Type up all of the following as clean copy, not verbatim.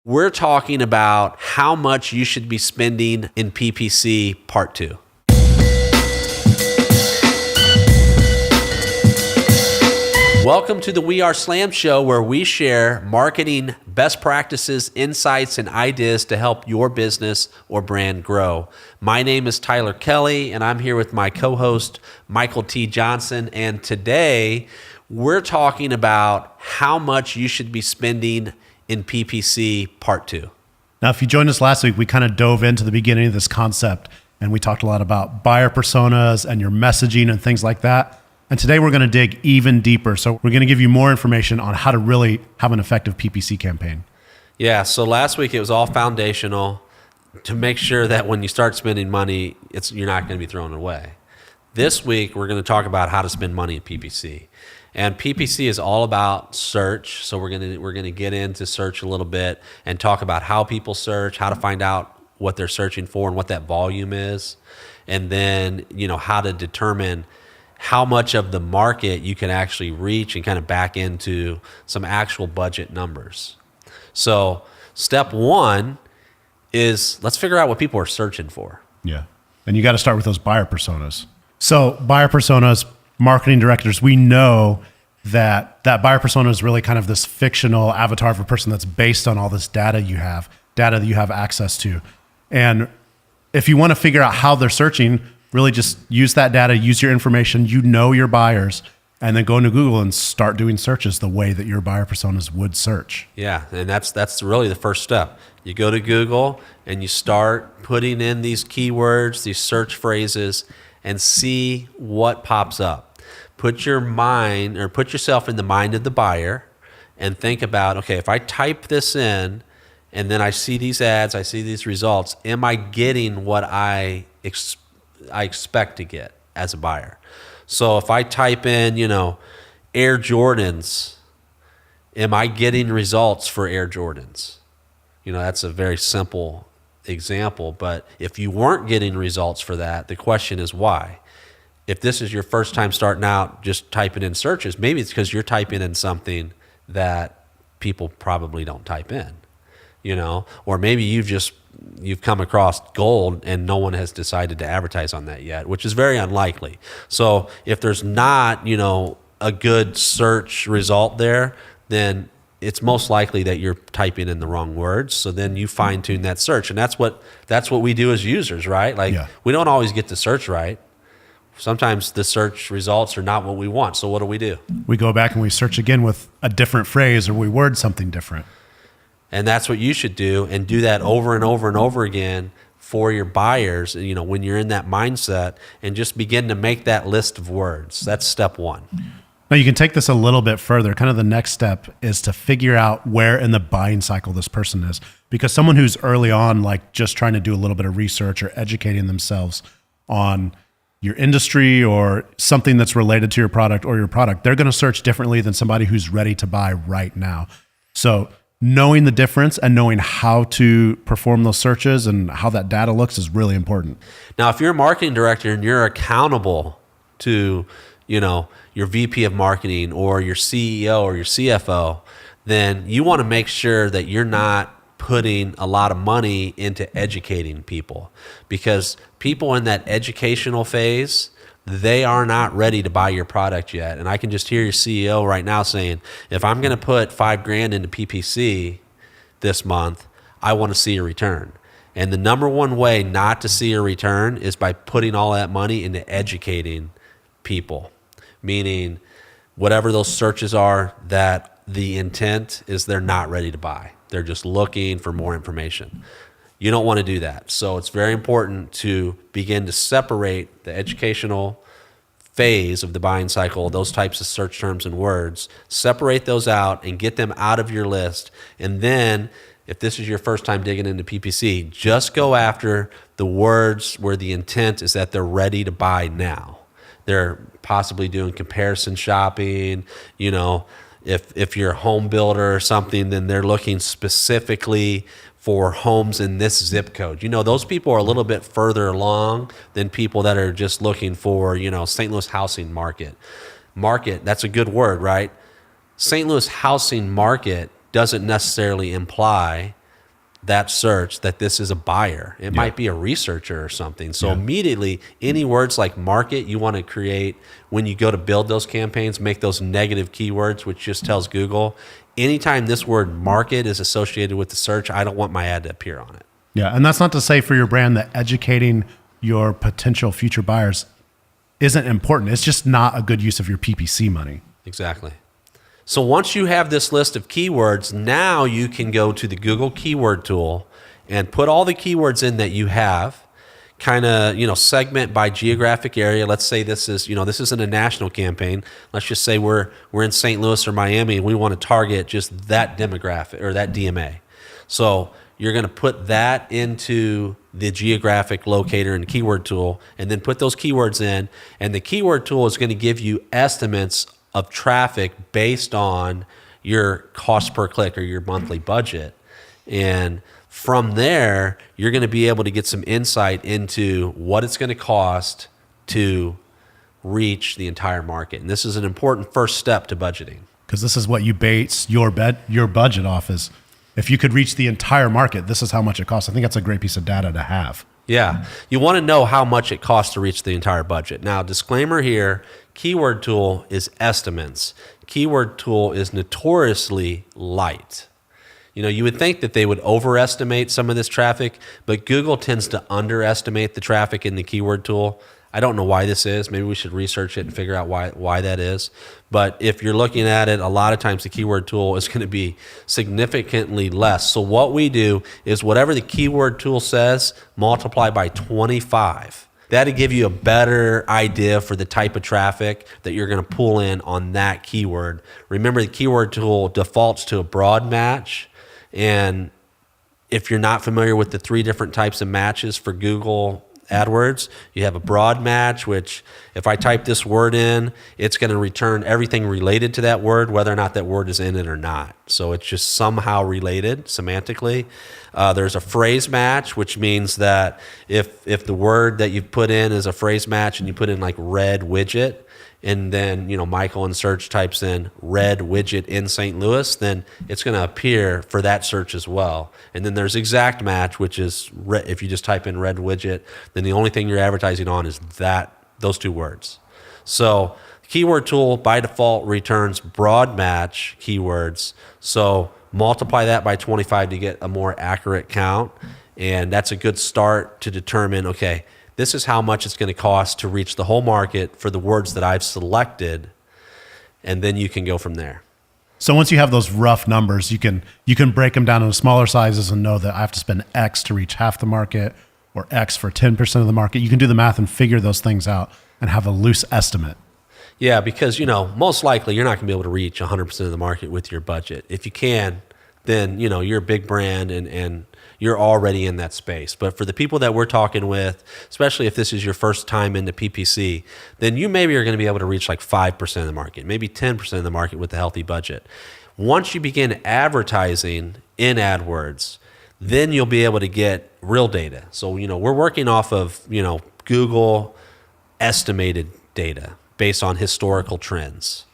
We're talking about how much you should be spending in PPC Part 2. Welcome to the We Are Slam Show, where we share marketing best practices, insights, and ideas to help your business or brand grow. My name is Tyler Kelly, and I'm here with my co-host, Michael T. Johnson. And today, we're talking about how much you should be spending in PPC Part 2. Now, if you joined us last week, we kind of dove into the beginning of this concept, and we talked a lot about buyer personas and your messaging and things like that. And today we're going to dig even deeper. So we're going to give you more information on how to really have an effective PPC campaign. Yeah, so last week it was all foundational to make sure that when you start spending money, you're not going to be throwing it away. This week we're going to talk about how to spend money in PPC. And PPC is all about search, so we're going to get into search a little bit and talk about how people search, how to find out what they're searching for and what that volume is, and then how to determine how much of the market you can actually reach and kind of back into some actual budget numbers. So step one is let's figure out what people are searching for. Yeah, and you got to start with those buyer personas. So buyer personas, marketing directors, we know that buyer persona is really kind of this fictional avatar of a person that's based on all this data that you have access to. And if you want to figure out how they're searching, really just use that data, use your information, your buyers, and then go into Google and start doing searches the way that your buyer personas would search. Yeah, and that's really the first step. You go to Google and you start putting in these keywords, these search phrases, and see what pops up. Put yourself in the mind of the buyer and think about, okay, if I type this in and then I see these ads, I see these results, am I getting what I expect to get as a buyer? So if I type in, Air Jordans, am I getting results for Air Jordans? That's a very simple example, but if you weren't getting results for that, the question is why? If this is your first time starting out just typing in searches, maybe it's because you're typing in something that people probably don't type in, or maybe you've come across gold and no one has decided to advertise on that yet, which is very unlikely. So if there's not, a good search result there, then it's most likely that you're typing in the wrong words. So then you fine tune that search. And that's what we do as users, right? We don't always get the search right. Sometimes the search results are not what we want. So what do? We go back and we search again with a different phrase, or we word something different. And that's what you should do, and do that over and over and over again for your buyers, when you're in that mindset, and just begin to make that list of words. That's step one. Now you can take this a little bit further. Kind of the next step is to figure out where in the buying cycle this person is. Because someone who's early on, like just trying to do a little bit of research or educating themselves on your industry or something that's related to your product, they're going to search differently than somebody who's ready to buy right now. So knowing the difference and knowing how to perform those searches and how that data looks is really important. Now, if you're a marketing director and you're accountable to, your VP of marketing or your CEO or your CFO, then you want to make sure that you're not putting a lot of money into educating people, because people in that educational phase, they are not ready to buy your product yet. And I can just hear your CEO right now saying, if I'm going to put $5,000 into PPC this month, I want to see a return. And the number one way not to see a return is by putting all that money into educating people, meaning whatever those searches are, that the intent is they're not ready to buy. They're just looking for more information. You don't want to do that. So it's very important to begin to separate the educational phase of the buying cycle, those types of search terms and words, separate those out and get them out of your list. And then if this is your first time digging into PPC, just go after the words where the intent is that they're ready to buy now. They're possibly doing comparison shopping, If you're a home builder or something, then they're looking specifically for homes in this zip code. Those people are a little bit further along than people that are just looking for, St. Louis housing market. Market, that's a good word, right? St. Louis housing market doesn't necessarily imply that search that this is a buyer. It might be a researcher or something. So immediately, any words like market you want to create when you go to build those campaigns, make those negative keywords, which just tells Google, anytime this word market is associated with the search, I don't want my ad to appear on it. Yeah, and that's not to say for your brand that educating your potential future buyers isn't important. It's just not a good use of your PPC money. Exactly. So once you have this list of keywords, now you can go to the Google keyword tool and put all the keywords in that you have, kind of, segment by geographic area. Let's say this isn't a national campaign. Let's just say we're in St. Louis or Miami and we want to target just that demographic or that DMA. So you're going to put that into the geographic locator and keyword tool and then put those keywords in. And the keyword tool is going to give you estimates of traffic based on your cost per click or your monthly budget. And from there, you're going to be able to get some insight into what it's going to cost to reach the entire market. And this is an important first step to budgeting. Because this is what you base your budget off is. If you could reach the entire market, this is how much it costs. I think that's a great piece of data to have. Yeah. You want to know how much it costs to reach the entire budget. Now, disclaimer here, keyword tool is estimates. Keyword tool is notoriously light. You would think that they would overestimate some of this traffic, but Google tends to underestimate the traffic in the keyword tool. I don't know why this is. Maybe we should research it and figure out why that is. But if you're looking at it, a lot of times the keyword tool is going to be significantly less. So what we do is whatever the keyword tool says, multiply by 25. That'll give you a better idea for the type of traffic that you're going to pull in on that keyword. Remember, the keyword tool defaults to a broad match. And if you're not familiar with the 3 different types of matches for Google AdWords, you have a broad match, which if I type this word in, it's going to return everything related to that word, whether or not that word is in it or not. So it's just somehow related semantically. There's a phrase match, which means that if the word that you've put in is a phrase match and you put in like red widget, and then Michael in search types in red widget in St. Louis, then it's going to appear for that search as well. And then there's exact match, which is if you just type in red widget, then the only thing you're advertising on is those 2 words. So keyword tool by default returns broad match keywords. So multiply that by 25 to get a more accurate count. And that's a good start to determine, okay, this is how much it's going to cost to reach the whole market for the words that I've selected, and then you can go from there. So once you have those rough numbers, you can break them down into smaller sizes and know that I have to spend X to reach half the market or X for 10% of the market. You can do the math and figure those things out and have a loose estimate. Yeah, because most likely you're not going to be able to reach 100% of the market with your budget. If you can, then you're a big brand and you're already in that space. But for the people that we're talking with, especially if this is your first time into PPC, then you maybe are going to be able to reach like 5% of the market, maybe 10% of the market with a healthy budget. Once you begin advertising in AdWords, then you'll be able to get real data. So, we're working off of, Google estimated data based on historical trends.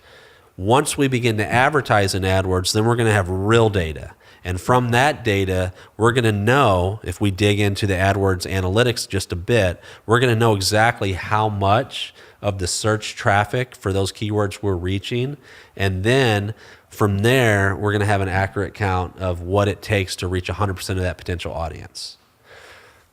Once we begin to advertise in AdWords, then we're going to have real data. And from that data, we're going to know, if we dig into the AdWords analytics just a bit, we're going to know exactly how much of the search traffic for those keywords we're reaching. And then from there, we're going to have an accurate count of what it takes to reach 100% of that potential audience.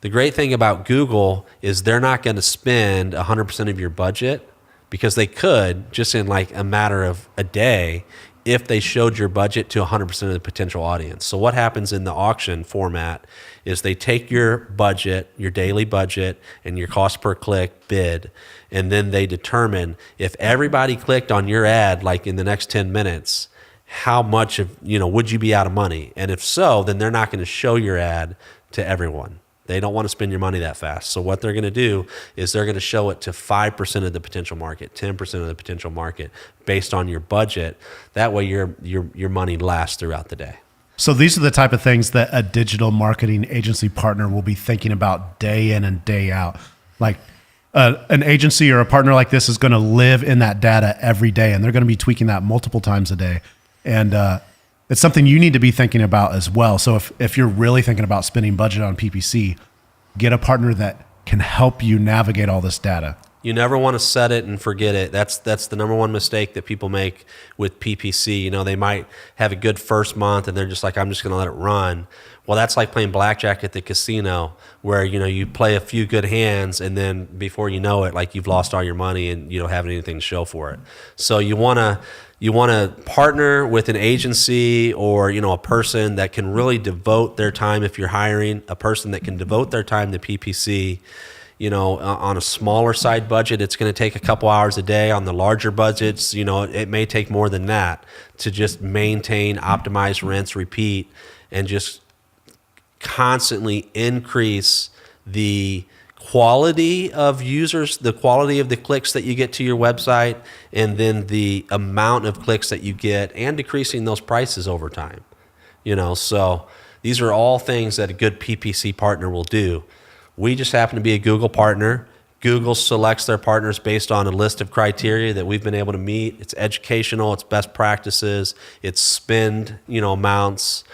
The great thing about Google is they're not going to spend 100% of your budget, because they could just in like a matter of a day if they showed your budget to 100% of the potential audience. So what happens in the auction format is they take your budget, your daily budget, and your cost per click bid, and then they determine if everybody clicked on your ad like in the next 10 minutes, how much of, would you be out of money? And if so, then they're not going to show your ad to everyone. They don't want to spend your money that fast. So what they're going to do is they're going to show it to 5% of the potential market, 10% of the potential market based on your budget. That way your money lasts throughout the day. So these are the type of things that a digital marketing agency partner will be thinking about day in and day out. Like an agency or a partner like this is going to live in that data every day, and they're going to be tweaking that multiple times a day. And it's something you need to be thinking about as well. So if you're really thinking about spending budget on PPC, get a partner that can help you navigate all this data. You never want to set it and forget it. That's the number one mistake that people make with PPC. You know, they might have a good first month and they're just like, I'm just going to let it run. Well, that's like playing blackjack at the casino where, you know, you play a few good hands and then before you know it, like you've lost all your money and you don't have anything to show for it. So you want to partner with an agency or, you know, a person that can really devote their time. If you're hiring a person that can devote their time to PPC, you know, on a smaller side budget, it's going to take a couple hours a day. On the larger budgets, you know, it may take more than that to just maintain, optimize, rinse, repeat, and just constantly increase the quality of users, the quality of the clicks that you get to your website, and then the amount of clicks that you get, and decreasing those prices over time. You know, so these are all things that a good PPC partner will do. We just happen to be a Google partner. Google selects their partners based on a list of criteria that we've been able to meet. It's educational, it's best practices, it's spend, you know, amounts,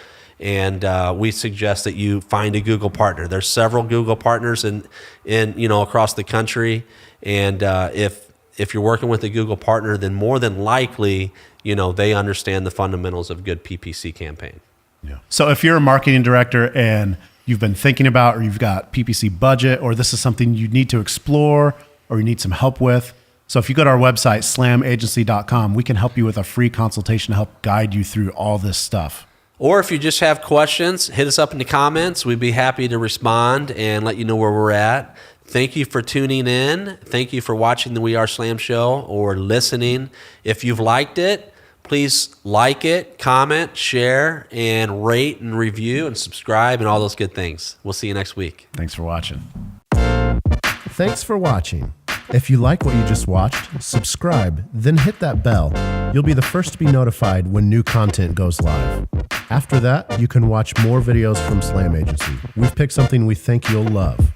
and we suggest that you find a Google partner. There's several Google partners in you know, across the country, and if you're working with a Google partner, then more than likely, you know, they understand the fundamentals of a good PPC campaign. Yeah. So if you're a marketing director and you've been thinking about, or you've got PPC budget, or this is something you need to explore or you need some help with. So if you go to our website, slamagency.com, we can help you with a free consultation to help guide you through all this stuff. Or if you just have questions, hit us up in the comments. We'd be happy to respond and let you know where we're at. Thank you for tuning in. Thank you for watching the We Are Slam show or listening. If you've liked it, please like it, comment, share, and rate and review and subscribe and all those good things. We'll see you next week. Thanks for watching. Thanks for watching. If you like what you just watched, subscribe, then hit that bell. You'll be the first to be notified when new content goes live. After that, you can watch more videos from Slam Agency. We've picked something we think you'll love.